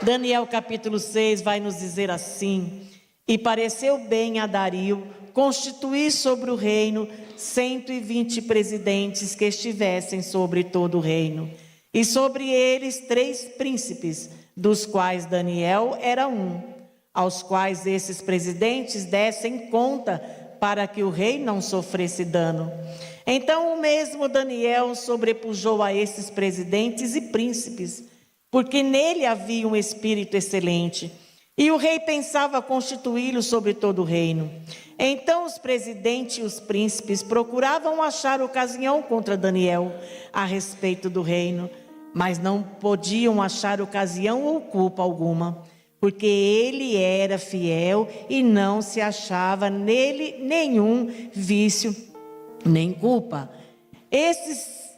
Daniel capítulo 6 vai nos dizer assim: e pareceu bem a Dario constituir sobre o reino 120 presidentes que estivessem sobre todo o reino, e sobre eles 3 príncipes, dos quais Daniel era um, aos quais esses presidentes dessem conta para que o rei não sofresse dano. Então o mesmo Daniel sobrepujou a esses presidentes e príncipes, porque nele havia um espírito excelente, e o rei pensava constituí-lo sobre todo o reino. Então os presidentes e os príncipes procuravam achar ocasião contra Daniel a respeito do reino, mas não podiam achar ocasião ou culpa alguma, porque ele era fiel e não se achava nele nenhum vício nem culpa.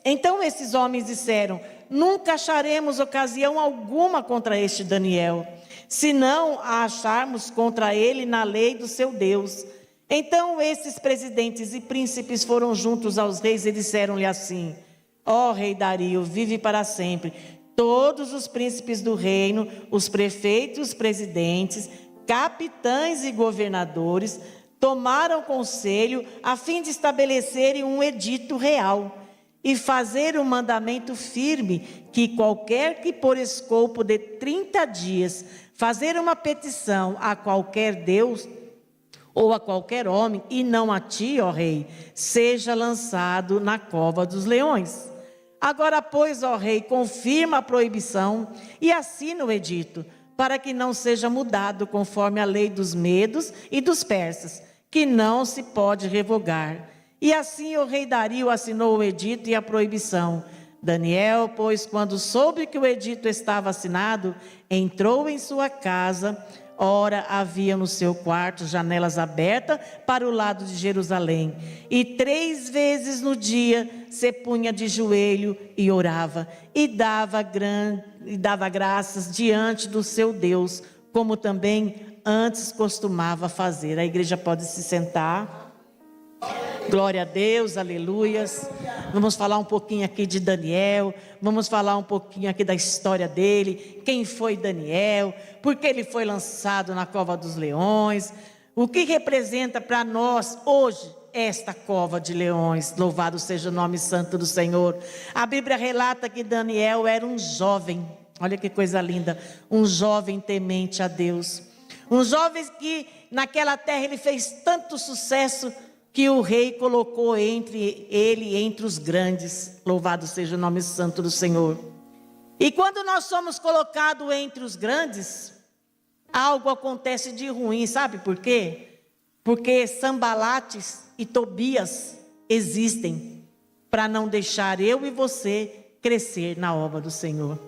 Então esses homens disseram: nunca acharemos ocasião alguma contra este Daniel, se não a acharmos contra ele na lei do seu Deus. Então esses presidentes e príncipes foram juntos aos reis e disseram-lhe assim: ó rei Dario, vive para sempre. Todos os príncipes do reino, os prefeitos, os presidentes, capitães e governadores tomaram conselho a fim de estabelecerem um edito real e fazer um mandamento firme que qualquer que por escopo de 30 dias fazer uma petição a qualquer Deus ou a qualquer homem, e não a ti, ó rei, seja lançado na cova dos leões. Agora, pois, ó rei, confirma a proibição e assina o edito, para que não seja mudado conforme a lei dos medos e dos persas, que não se pode revogar. E assim o rei Dario assinou o edito e a proibição. Daniel, pois, quando soube que o edito estava assinado, entrou em sua casa. Ora, havia no seu quarto janelas abertas para o lado de Jerusalém. E 3 vezes no dia se punha de joelho e orava. E dava graças diante do seu Deus, como também antes costumava fazer. A igreja pode se sentar. Glória a Deus, aleluias. Vamos falar um pouquinho aqui de Daniel, vamos falar um pouquinho aqui da história dele, quem foi Daniel, por que ele foi lançado na cova dos leões, o que representa para nós hoje esta cova de leões. Louvado seja o nome santo do Senhor. A Bíblia relata que Daniel era um jovem, olha que coisa linda, um jovem temente a Deus, um jovem que naquela terra ele fez tanto sucesso que o rei colocou entre os grandes. Louvado seja o nome santo do Senhor. E quando nós somos colocados entre os grandes, algo acontece de ruim, sabe por quê? Porque Sanbalates e Tobias existem para não deixar eu e você crescer na obra do Senhor.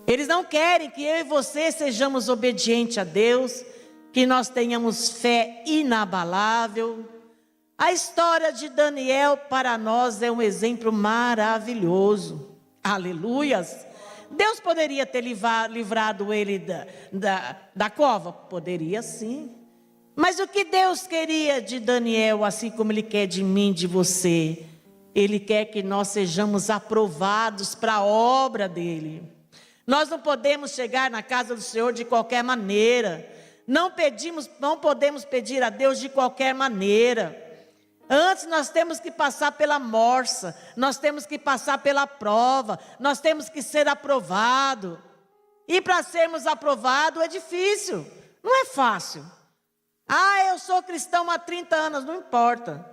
Eles não querem que eu e você sejamos obedientes a Deus, que nós tenhamos fé inabalável. A história de Daniel para nós é um exemplo maravilhoso. Aleluias! Deus poderia ter livrado ele da cova? Poderia sim. Mas o que Deus queria de Daniel, assim como Ele quer de mim, de você? Ele quer que nós sejamos aprovados para a obra dEle. Nós não podemos chegar na casa do Senhor de qualquer maneira. Não podemos pedir a Deus de qualquer maneira. Antes nós temos que passar pela morsa, nós temos que passar pela prova, nós temos que ser aprovado. E para sermos aprovados é difícil, não é fácil. Eu sou cristão há 30 anos, não importa.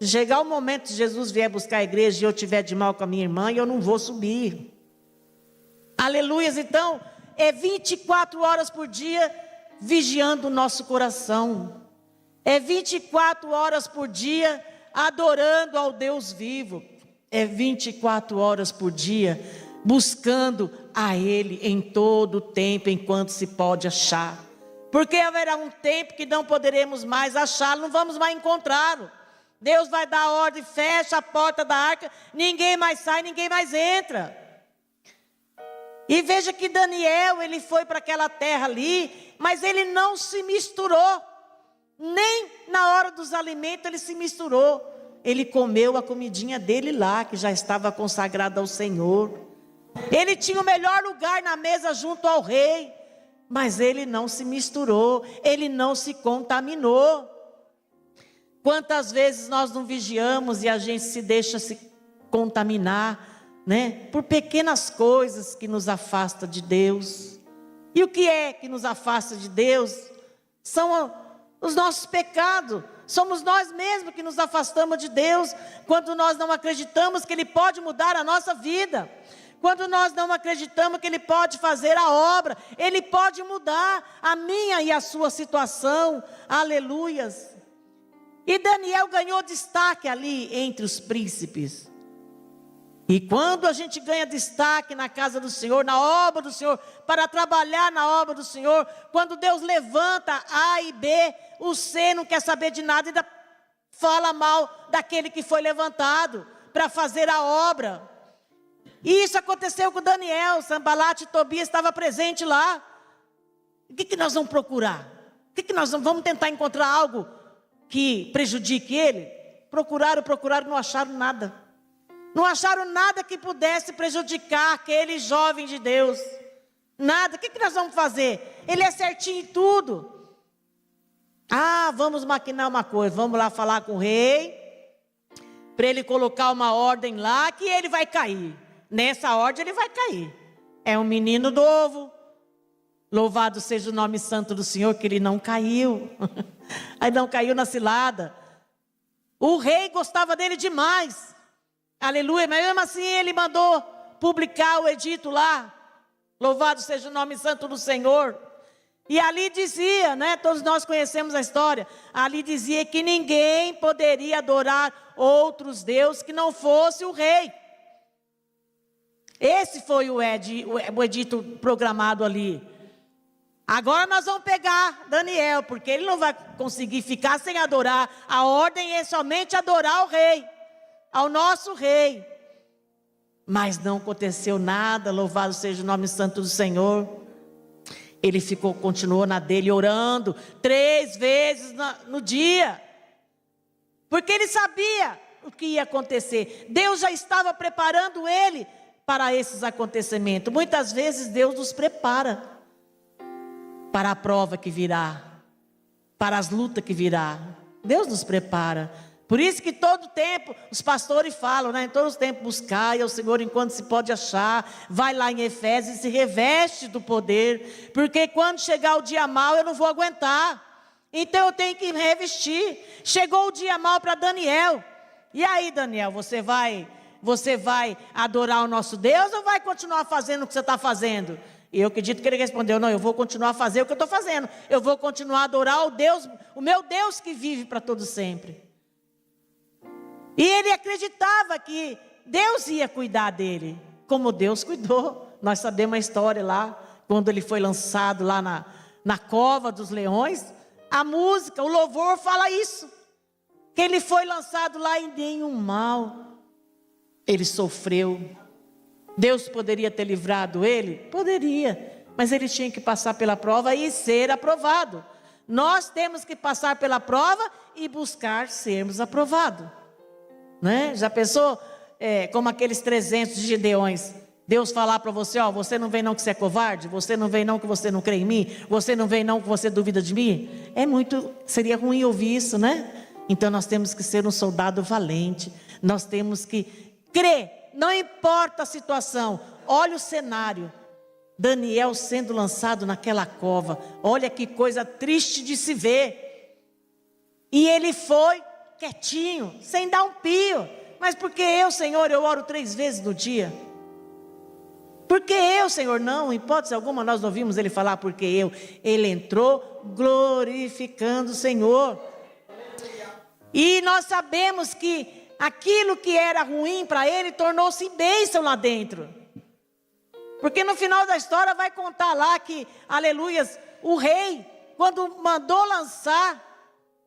Se chegar o momento de Jesus vier buscar a igreja e eu tiver de mal com a minha irmã, eu não vou subir. Aleluias, então é 24 horas por dia vigiando o nosso coração. É 24 horas por dia adorando ao Deus vivo. É 24 horas por dia buscando a Ele em todo o tempo, enquanto se pode achar. Porque haverá um tempo que não poderemos mais achá-lo, não vamos mais encontrá-lo. Deus vai dar ordem, fecha a porta da arca, ninguém mais sai, ninguém mais entra. E veja que Daniel, ele foi para aquela terra ali, mas ele não se misturou. Nem na hora dos alimentos ele se misturou. Ele comeu a comidinha dele lá, que já estava consagrada ao Senhor. Ele tinha o melhor lugar na mesa junto ao rei, mas ele não se misturou, ele não se contaminou. Quantas vezes nós não vigiamos e a gente se deixa se contaminar, né? Por pequenas coisas que nos afastam de Deus. E o que é que nos afasta de Deus? São os nossos pecados. Somos nós mesmos que nos afastamos de Deus, quando nós não acreditamos que Ele pode mudar a nossa vida. Quando nós não acreditamos que Ele pode fazer a obra, Ele pode mudar a minha e a sua situação. Aleluias. E Daniel ganhou destaque ali entre os príncipes. E quando a gente ganha destaque na casa do Senhor, na obra do Senhor, para trabalhar na obra do Senhor, quando Deus levanta A e B, o C não quer saber de nada, ainda fala mal daquele que foi levantado para fazer a obra. E isso aconteceu com Daniel. Sanbalate e Tobias estavam presentes lá. O que nós vamos procurar? O que nós vamos tentar encontrar algo que prejudique ele? Procuraram, não acharam nada. Não acharam nada que pudesse prejudicar aquele jovem de Deus. Nada. O que nós vamos fazer? Ele é certinho em tudo. Vamos maquinar uma coisa. Vamos lá falar com o rei, para ele colocar uma ordem lá, que ele vai cair. Nessa ordem ele vai cair. É um menino novo. Louvado seja o nome santo do Senhor, que ele não caiu. Aí não caiu na cilada. O rei gostava dele demais. Aleluia. Mas mesmo assim ele mandou publicar o edito lá. Louvado seja o nome santo do Senhor. E ali dizia, né? Todos nós conhecemos a história. Ali dizia que ninguém poderia adorar outros deuses que não fosse o rei. Esse foi o edito programado ali. Agora nós vamos pegar Daniel, porque ele não vai conseguir ficar sem adorar. A ordem é somente adorar o rei, ao nosso rei. Mas não aconteceu nada, louvado seja o nome santo do Senhor. Ele continuou na dele, orando 3 vezes no dia. Porque ele sabia o que ia acontecer. Deus já estava preparando ele para esses acontecimentos. Muitas vezes Deus nos prepara para a prova que virá, para as lutas que virá. Deus nos prepara. Por isso que todo tempo os pastores falam, né? Em todos os tempos buscai ao Senhor enquanto se pode achar. Vai lá em Efésios e se reveste do poder, porque quando chegar o dia mau eu não vou aguentar. Então eu tenho que me revestir. Chegou o dia mau para Daniel. E aí, Daniel, você vai adorar o nosso Deus ou vai continuar fazendo o que você está fazendo? E eu acredito que ele respondeu: não, eu vou continuar a fazer o que eu estou fazendo. Eu vou continuar a adorar o meu Deus que vive para todo sempre. E ele acreditava que Deus ia cuidar dele, como Deus cuidou. Nós sabemos a história lá, quando ele foi lançado lá na cova dos leões. A música, o louvor fala isso, que ele foi lançado lá e nenhum mal ele sofreu. Deus poderia ter livrado ele? Poderia, mas ele tinha que passar pela prova e ser aprovado. Nós temos que passar pela prova e buscar sermos aprovados, né? Já pensou, como aqueles 300 de Gideões, Deus falar para você: você não vem não que você é covarde, você não vem não que você não crê em mim, você não vem não que você duvida de mim? Seria ruim ouvir isso, né? Então nós temos que ser um soldado valente, nós temos que crer, não importa a situação. Olha o cenário, Daniel sendo lançado naquela cova, olha que coisa triste de se ver. E ele foi quietinho, sem dar um pio. Mas porque eu, Senhor, eu oro 3 vezes no dia? Porque eu, Senhor? Não, em hipótese alguma nós não ouvimos ele falar porque eu. Ele entrou glorificando o Senhor. E nós sabemos que aquilo que era ruim para ele tornou-se bênção lá dentro. Porque no final da história vai contar lá que, aleluias, o rei, quando mandou lançar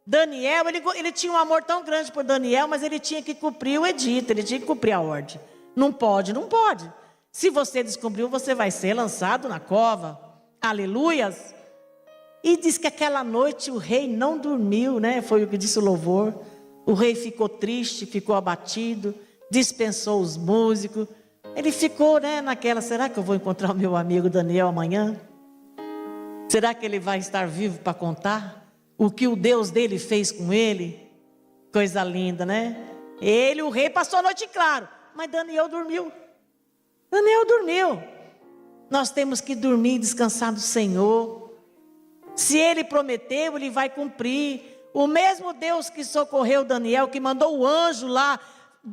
Daniel, ele tinha um amor tão grande por Daniel, mas ele tinha que cumprir o edito, ele tinha que cumprir a ordem. Não pode. Se você descobriu, você vai ser lançado na cova. Aleluias. E diz que aquela noite o rei não dormiu, né? Foi o que disse o louvor. O rei ficou triste, ficou abatido, dispensou os músicos, Ele ficou, naquela, será que eu vou encontrar o meu amigo Daniel amanhã? Será que ele vai estar vivo para contar o que o Deus dele fez com ele? Coisa linda, né? Ele, o rei, passou a noite em claro, mas Daniel dormiu. Daniel dormiu. Nós temos que dormir e descansar do Senhor. Se Ele prometeu, Ele vai cumprir. O mesmo Deus que socorreu Daniel, que mandou o anjo lá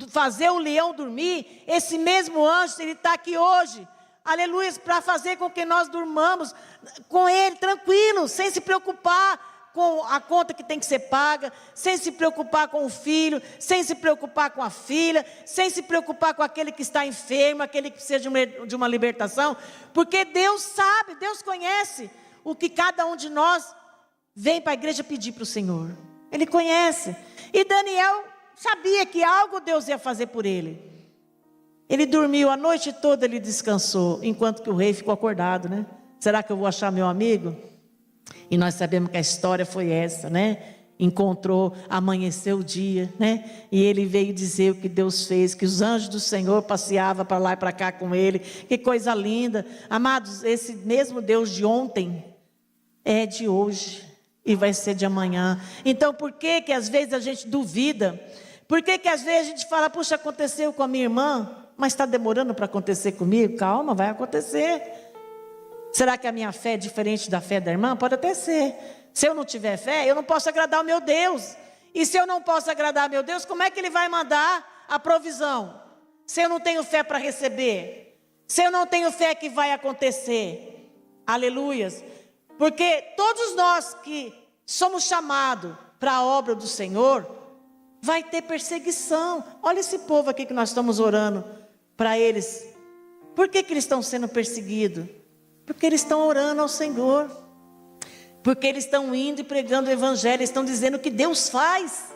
fazer o leão dormir, esse mesmo anjo, Ele está aqui hoje, aleluia, para fazer com que nós durmamos com Ele, tranquilo, sem se preocupar com a conta que tem que ser paga, sem se preocupar com o filho, sem se preocupar com a filha, sem se preocupar com aquele que está enfermo, aquele que precisa de uma libertação, porque Deus sabe, Deus conhece o que cada um de nós vem para a igreja pedir para o Senhor. Ele conhece. E Daniel sabia que algo Deus ia fazer por ele. Ele dormiu a noite toda, ele descansou, enquanto que o rei ficou acordado, né? Será que eu vou achar meu amigo? E nós sabemos que a história foi essa, né? Encontrou, amanheceu o dia, né? E ele veio dizer o que Deus fez, que os anjos do Senhor passeavam para lá e para cá com ele. Que coisa linda. Amados, esse mesmo Deus de ontem é de hoje e vai ser de amanhã. Então por que que às vezes a gente duvida? Por que que às vezes a gente fala, puxa, aconteceu com a minha irmã, mas está demorando para acontecer comigo? Calma, vai acontecer. Será que a minha fé é diferente da fé da irmã? Pode até ser. Se eu não tiver fé, eu não posso agradar o meu Deus. E se eu não posso agradar o meu Deus, como é que Ele vai mandar a provisão? Se eu não tenho fé para receber? Se eu não tenho fé que vai acontecer? Aleluias. Porque todos nós que somos chamados para a obra do Senhor, vai ter perseguição. Olha esse povo aqui que nós estamos orando para eles. Por que que eles estão sendo perseguidos? Porque eles estão orando ao Senhor. Porque eles estão indo e pregando o Evangelho, estão dizendo o que Deus faz.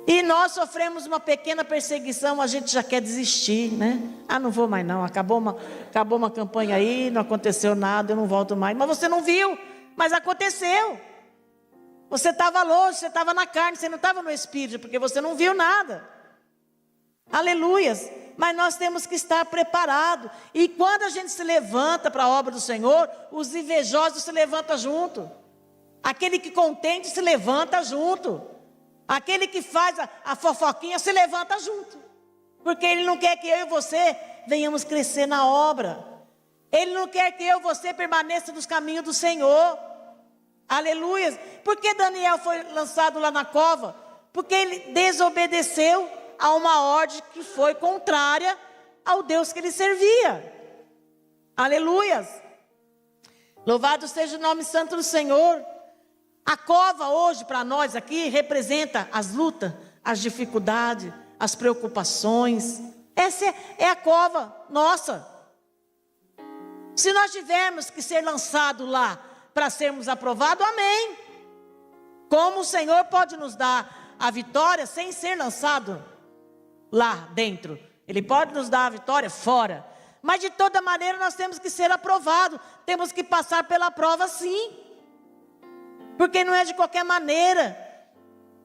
E nós sofremos uma pequena perseguição, a gente já quer desistir, né? Ah, não vou mais não, acabou uma campanha aí, não aconteceu nada, eu não volto mais. Mas você não viu, mas aconteceu. Você estava longe, você estava na carne, você não estava no Espírito, porque você não viu nada. Aleluias. Mas nós temos que estar preparados. E quando a gente se levanta para a obra do Senhor, os invejosos se levantam junto. Aquele que contende se levanta junto. Aquele que faz a fofoquinha se levanta junto. Porque Ele não quer que eu e você venhamos crescer na obra. Ele não quer que eu e você permaneça nos caminhos do Senhor. Aleluia. Por que Daniel foi lançado lá na cova? Porque ele desobedeceu a uma ordem que foi contrária ao Deus que ele servia. Aleluias. Louvado seja o nome santo do Senhor. A cova hoje para nós aqui representa as lutas, as dificuldades, as preocupações. Essa é a cova nossa. Se nós tivermos que ser lançados lá para sermos aprovados, amém. Como o Senhor pode nos dar a vitória sem ser lançado lá dentro? Ele pode nos dar a vitória fora. Mas de toda maneira nós temos que ser aprovados. Temos que passar pela prova sim. Porque não é de qualquer maneira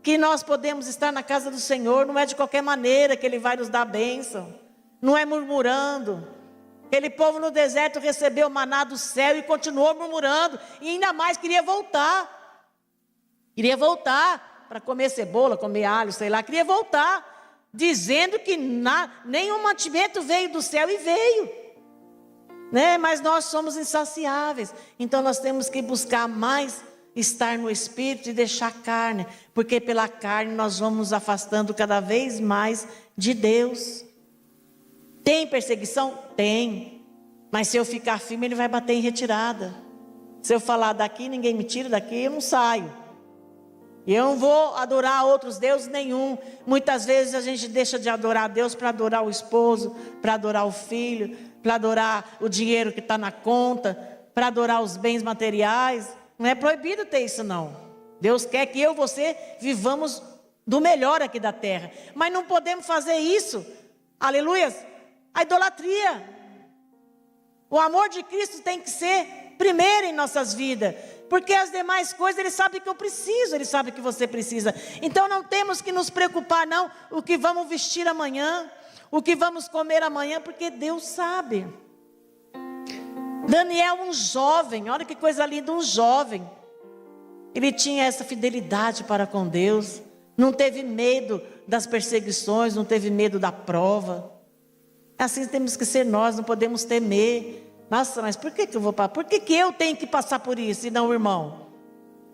que nós podemos estar na casa do Senhor. Não é de qualquer maneira que Ele vai nos dar bênção. Não é murmurando. Aquele povo no deserto recebeu o maná do céu e continuou murmurando. E ainda mais queria voltar. Queria voltar para comer cebola, comer alho, sei lá. Queria voltar. Dizendo que nenhum mantimento veio do céu, e veio, né? Mas nós somos insaciáveis. Então nós temos que buscar mais estar no Espírito e deixar a carne. Porque pela carne nós vamos nos afastando cada vez mais de Deus. Tem perseguição? Tem. Mas se eu ficar firme, Ele vai bater em retirada. Se eu falar daqui, ninguém me tira daqui, eu não saio. E eu não vou adorar outros deuses nenhum. Muitas vezes a gente deixa de adorar a Deus para adorar o esposo, para adorar o filho, para adorar o dinheiro que está na conta, para adorar os bens materiais. Não é proibido ter isso não. Deus quer que eu e você vivamos do melhor aqui da terra. Mas não podemos fazer isso. Aleluia. A idolatria. O amor de Cristo tem que ser primeiro em nossas vidas. Porque as demais coisas Ele sabe que eu preciso, Ele sabe que você precisa. Então não temos que nos preocupar não, o que vamos vestir amanhã, o que vamos comer amanhã, porque Deus sabe. Daniel, um jovem, olha que coisa linda, um jovem. Ele tinha essa fidelidade para com Deus, não teve medo das perseguições, não teve medo da prova. Assim temos que ser nós, não podemos temer. Nossa, mas por que eu vou passar? Por que eu tenho que passar por isso e não o irmão?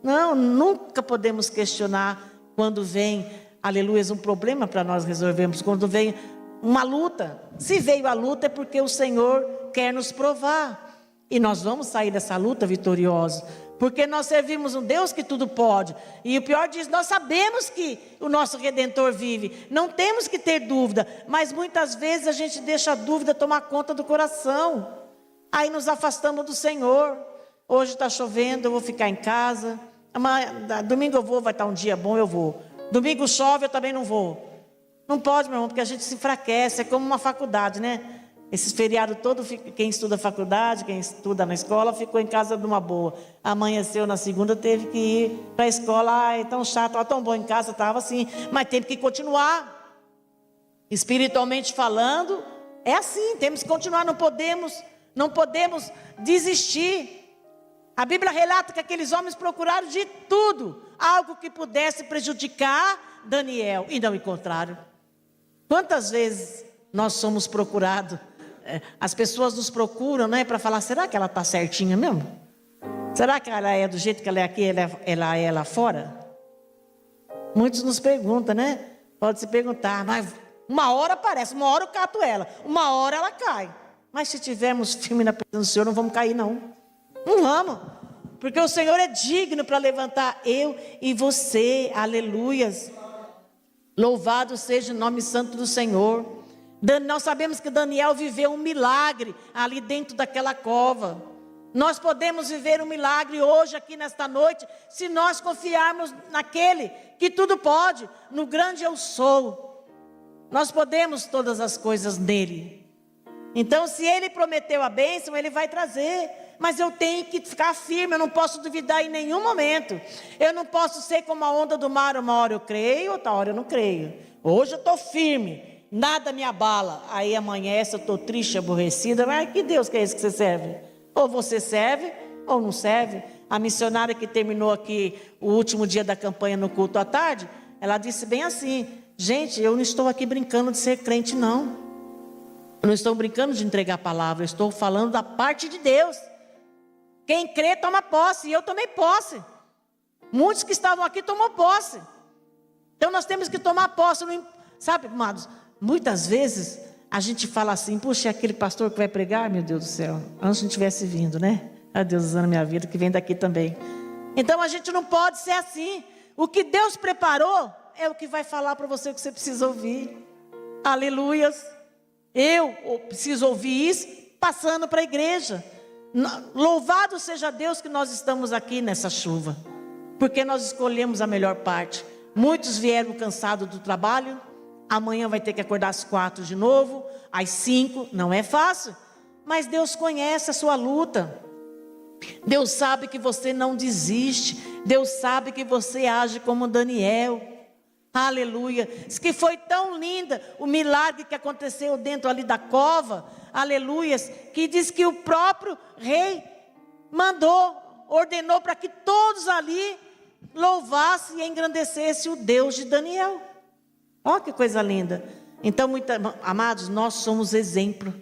Não, nunca podemos questionar quando vem, aleluia, um problema para nós resolvermos, quando vem uma luta. Se veio a luta é porque o Senhor quer nos provar. E nós vamos sair dessa luta vitoriosos. Porque nós servimos um Deus que tudo pode. E o pior diz, nós sabemos que o nosso Redentor vive. Não temos que ter dúvida. Mas muitas vezes a gente deixa a dúvida tomar conta do coração. Aí nos afastamos do Senhor. Hoje está chovendo, eu vou ficar em casa. Domingo eu vou, vai estar um dia bom, eu vou. Domingo chove, eu também não vou. Não pode, meu irmão, porque a gente se enfraquece. É como uma faculdade, né? Esses feriados todos, quem estuda faculdade, quem estuda na escola, ficou em casa numa boa. Amanheceu na segunda, teve que ir para a escola. É tão chato, tão bom em casa, estava assim. Mas teve que continuar. Espiritualmente falando, é assim, temos que continuar, não podemos desistir. A Bíblia relata que aqueles homens procuraram de tudo, algo que pudesse prejudicar Daniel, e não encontraram. Quantas vezes nós somos procurados? As pessoas nos procuram, não é, para falar, será que ela está certinha mesmo? Será que ela é do jeito que ela é aqui, ela é lá fora? Muitos nos perguntam, né? Pode se perguntar, mas uma hora aparece, uma hora eu cato ela, uma hora ela cai. Mas se tivermos firme na presença do Senhor, não vamos cair não. Não vamos. Porque o Senhor é digno para levantar eu e você, aleluias. Louvado seja o nome santo do Senhor. Nós sabemos que Daniel viveu um milagre ali dentro daquela cova. Nós podemos viver um milagre hoje aqui nesta noite, se nós confiarmos naquele que tudo pode, no grande eu sou. Nós podemos todas as coisas nele. Então se ele prometeu a bênção, ele vai trazer. Mas eu tenho que ficar firme, eu não posso duvidar em nenhum momento. Eu não posso ser como a onda do mar, uma hora eu creio, outra hora eu não creio. Hoje eu estou firme. Nada me abala, aí amanhece, eu estou triste, aborrecida, mas que Deus que é esse que você serve? Ou você serve, ou não serve. A missionária que terminou aqui o último dia da campanha no culto à tarde, ela disse bem assim, gente, eu não estou aqui brincando de ser crente não. Eu não estou brincando de entregar a palavra, eu estou falando da parte de Deus. Quem crê toma posse, e eu tomei posse. Muitos que estavam aqui tomou posse. Então nós temos que tomar posse, sabe, amados? Muitas vezes a gente fala assim, puxa, é aquele pastor que vai pregar, meu Deus do céu, antes não tivesse vindo, né? Ah, Deus usando a minha vida, que vem daqui também. Então a gente não pode ser assim. O que Deus preparou é o que vai falar para você o que você precisa ouvir. Aleluias. Eu preciso ouvir isso passando para a igreja. Louvado seja Deus que nós estamos aqui nessa chuva, porque nós escolhemos a melhor parte. Muitos vieram cansados do trabalho. Amanhã vai ter que acordar às 4 de novo, às 5, não é fácil. Mas Deus conhece a sua luta. Deus sabe que você não desiste. Deus sabe que você age como Daniel. Aleluia. Diz que foi tão linda o milagre que aconteceu dentro ali da cova. Aleluias. Que diz que o próprio rei ordenou para que todos ali louvassem e engrandecessem o Deus de Daniel. Olha que coisa linda. Então, amados, nós somos exemplo.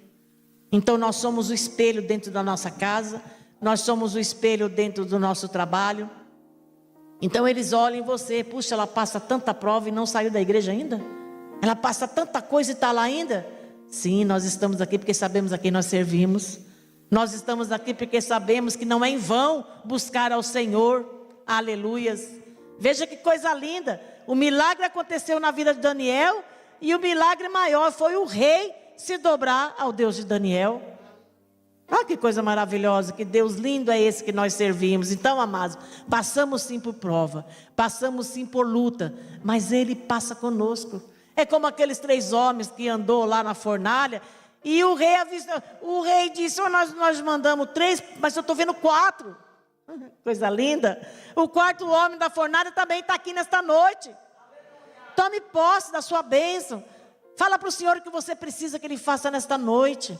Então nós somos o espelho dentro da nossa casa. Nós somos o espelho dentro do nosso trabalho. Então eles olham em você. Puxa, ela passa tanta prova e não saiu da igreja ainda? Ela passa tanta coisa e está lá ainda? Sim, nós estamos aqui porque sabemos a quem nós servimos. Nós estamos aqui porque sabemos que não é em vão buscar ao Senhor. Aleluias. Veja que coisa linda. O milagre aconteceu na vida de Daniel, e o milagre maior foi o rei se dobrar ao Deus de Daniel. Olha que coisa maravilhosa, que Deus lindo é esse que nós servimos. Então, amados, passamos sim por prova, passamos sim por luta, mas Ele passa conosco. É como aqueles 3 homens que andou lá na fornalha, e o rei disse, nós mandamos 3, mas eu estou vendo 4. Coisa linda. O quarto homem da fornalha também está aqui nesta noite. Tome posse da sua bênção. Fala para o Senhor o que você precisa que Ele faça nesta noite.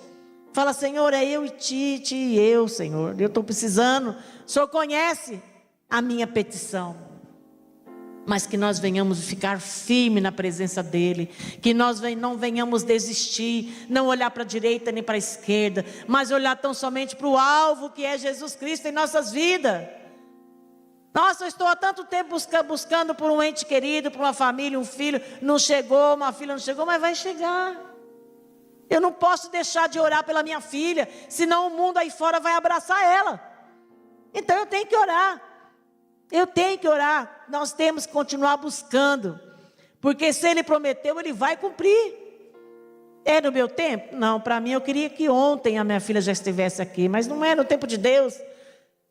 Fala, Senhor, é eu e Tite e eu, Senhor. Eu estou precisando. O Senhor conhece a minha petição. Mas que nós venhamos ficar firme na presença dEle. Que nós não venhamos desistir. Não olhar para a direita nem para a esquerda. Mas olhar tão somente para o alvo que é Jesus Cristo em nossas vidas. Nossa, eu estou há tanto tempo buscando por um ente querido, por uma família, um filho. Não chegou, uma filha não chegou, mas vai chegar. Eu não posso deixar de orar pela minha filha. Senão o mundo aí fora vai abraçar ela. Então eu tenho que orar. Eu tenho que orar, nós temos que continuar buscando, porque se Ele prometeu, Ele vai cumprir. É no meu tempo? Não, para mim eu queria que ontem a minha filha já estivesse aqui, mas não é no tempo de Deus.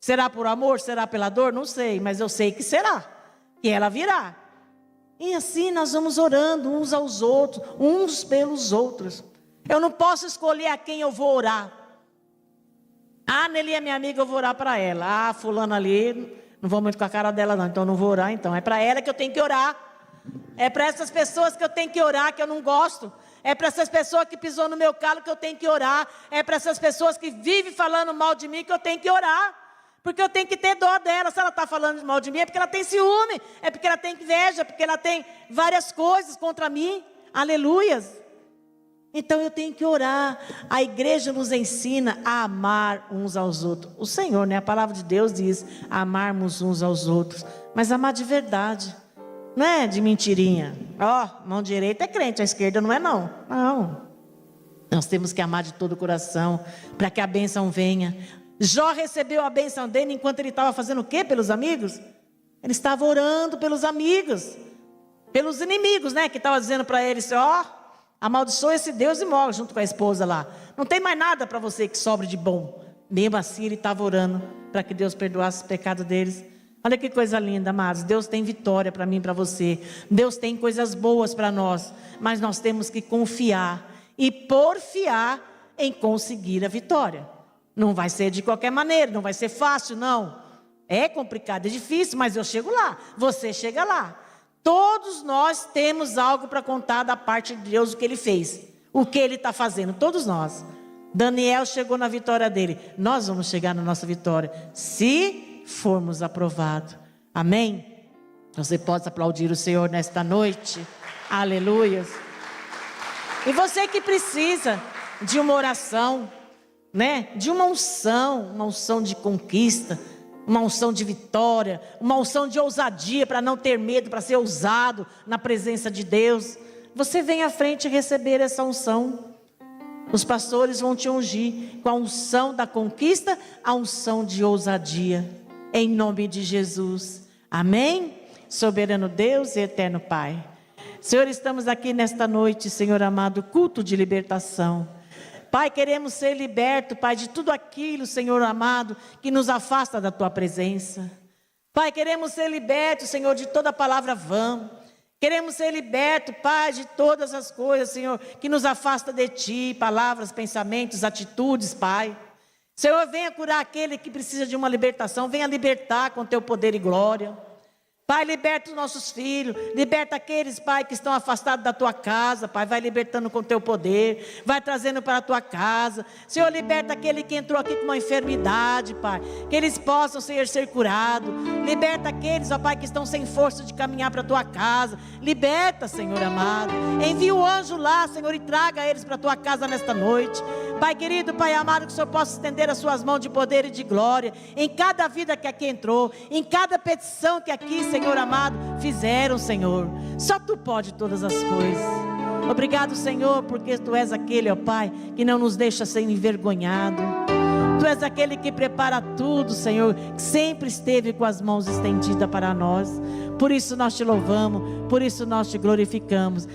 Será por amor, será pela dor? Não sei, mas eu sei que será, que ela virá. E assim nós vamos orando uns aos outros, uns pelos outros. Eu não posso escolher a quem eu vou orar. Ah, Nelly é minha amiga, eu vou orar para ela. Ah, fulano ali... Não vou muito com a cara dela não, então não vou orar então. É para ela que eu tenho que orar. É para essas pessoas que eu tenho que orar, que eu não gosto. É para essas pessoas que pisou no meu calo que eu tenho que orar. É para essas pessoas que vivem falando mal de mim que eu tenho que orar. Porque eu tenho que ter dó dela. Se ela está falando mal de mim é porque ela tem ciúme. É porque ela tem inveja, porque ela tem várias coisas contra mim. Aleluias. Então eu tenho que orar. A igreja nos ensina a amar uns aos outros. O Senhor, né? A palavra de Deus diz amarmos uns aos outros. Mas amar de verdade. Não é de mentirinha. Ó, mão direita é crente, a esquerda não é não. Não. Nós temos que amar de todo o coração para que a bênção venha. Jó recebeu a bênção dele enquanto ele estava fazendo o quê pelos amigos? Ele estava orando pelos amigos. Pelos inimigos, né? Que estava dizendo para ele assim, ó... amaldiçoa esse Deus e morre junto com a esposa lá. Não tem mais nada para você que sobre de bom. Mesmo assim ele estava orando para que Deus perdoasse os pecados deles. Olha que coisa linda, amados. Deus tem vitória para mim e para você. Deus tem coisas boas para nós. Mas nós temos que confiar e porfiar em conseguir a vitória. Não vai ser de qualquer maneira, não vai ser fácil, não. É complicado, é difícil, mas eu chego lá. Você chega lá. Todos nós temos algo para contar da parte de Deus, o que Ele fez, o que Ele está fazendo, todos nós. Daniel chegou na vitória dele, nós vamos chegar na nossa vitória, se formos aprovados, amém? Você pode aplaudir o Senhor nesta noite, aleluia. E você que precisa de uma oração, né? De uma unção de conquista, uma unção de vitória, uma unção de ousadia para não ter medo, para ser ousado na presença de Deus. Você vem à frente receber essa unção. Os pastores vão te ungir com a unção da conquista, a unção de ousadia, em nome de Jesus, amém? Soberano Deus e eterno Pai, Senhor, estamos aqui nesta noite, Senhor amado, culto de libertação. Pai, queremos ser libertos, Pai, de tudo aquilo, Senhor amado, que nos afasta da Tua presença. Pai, queremos ser libertos, Senhor, de toda palavra vã. Queremos ser libertos, Pai, de todas as coisas, Senhor, que nos afasta de Ti, palavras, pensamentos, atitudes, Pai. Senhor, venha curar aquele que precisa de uma libertação, venha libertar com Teu poder e glória. Pai, liberta os nossos filhos, liberta aqueles, Pai, que estão afastados da Tua casa, Pai, vai libertando com Teu poder, vai trazendo para a Tua casa. Senhor, liberta aquele que entrou aqui com uma enfermidade, Pai, que eles possam, Senhor, ser curados. Liberta aqueles, ó Pai, que estão sem força de caminhar para a Tua casa. Liberta, Senhor amado. Envia o anjo lá, Senhor, e traga eles para a Tua casa nesta noite. Pai querido, Pai amado, que o Senhor possa estender as Suas mãos de poder e de glória em cada vida que aqui entrou, em cada petição que aqui, Senhor amado, fizeram, Senhor. Só Tu pode todas as coisas. Obrigado, Senhor, porque Tu és aquele, ó Pai, que não nos deixa ser envergonhado. Tu és aquele que prepara tudo, Senhor, que sempre esteve com as mãos estendidas para nós. Por isso nós Te louvamos, por isso nós Te glorificamos.